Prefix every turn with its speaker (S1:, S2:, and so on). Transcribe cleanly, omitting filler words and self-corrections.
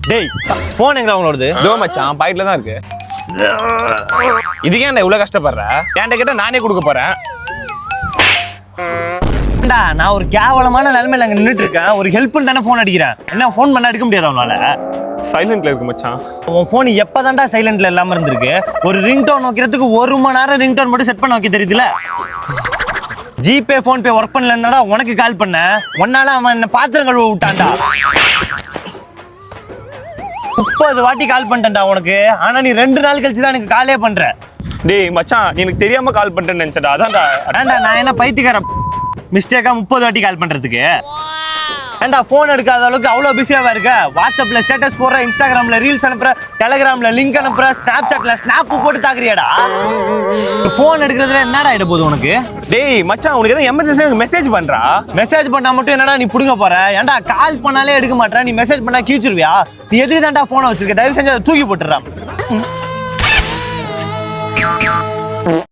S1: டேய் போன் எங்க உங்களோடது?
S2: இதோ மச்சான் பாக்கெட்ல தான் இருக்கு. இதுக்கே என்ன இவ்வளவு கஷ்டப்படுற? என்கிட்ட கேட்டா நானே கொடுக்க போறேன்.
S1: நான் ஒரு கேவலமான நிலைமையில அங்க நின்றுட்டு இருக்கேன். ஒரு ஹெல்ப்னு தானே போன் அடிக்கிறேன். என்ன போன் பண்ண எடுக்க முடியாது அவனால?
S2: சைலண்ட்ல இருக்கு மச்சான்.
S1: உன் போன் எப்பதான்டா சைலண்ட்ல இல்லாம இருந்திருக்கு? ஒரு ரிங்டோன் வைக்கிறதுக்கு 1 மணி நேரம் ரிங்டோன் மட்டும் செட் பண்ண வைக்க தெரியுதுல? ஜிபே போன்பே ஒர்க் பண்ணலன்னா உனக்கு கால் பண்ண. ஒன்னால அவன் என்ன பாத்திரம் கழுவ விட்டான்டா. 30 வாட்டி கால் பண்ணிட்டேன்டா உனக்கு. ஆனா நீ 2 நாள் கழிச்சு தான் எனக்கு காலே பண்ற.
S2: டேய் மச்சான், நீ எனக்கு தெரியாம கால் பண்ணிட்டேன்னு நினைச்சடா. அதான்டா.
S1: ஏன்டா நான் என்ன பைத்தியக்காரன் மிஸ்டேக்கா 30 வாட்டி கால் பண்றதுக்கு? ஏன்டா போன் எடுக்காத அளவுக்கு அவ்வளவு பிஸியாவா இருக்க? வாட்ஸ்அப்ல ஸ்டேட்டஸ் போடுற, இன்ஸ்டாகிராம்ல ரீல்ஸ் அனுப்புற, டெலிகிராம்ல லிங்க் அனுப்புற, ஸ்னாப்சாட்ல ஸ்னாப் போட்டு தாக்குறியாடா? போன் எடுக்கிறதுல என்னடா ஆயிட போகுது உனக்கு?
S2: டேய் மச்சான், உனக்கு ஏதோ எமர்ஜென்சி மெசேஜ் பண்றா.
S1: மெசேஜ் பண்ணா மட்டும் என்னடா நீ புடுங்க போற? ஏன்டா கால் பண்ணாலே எடுக்க மாட்டேற? நீ மெசேஜ் பண்ணா கீச்சிருவியா? நீ எதுக்கு தான்டா போனை வச்சிருக்க? தயவு செஞ்சு அதை தூக்கி போட்டுறான்.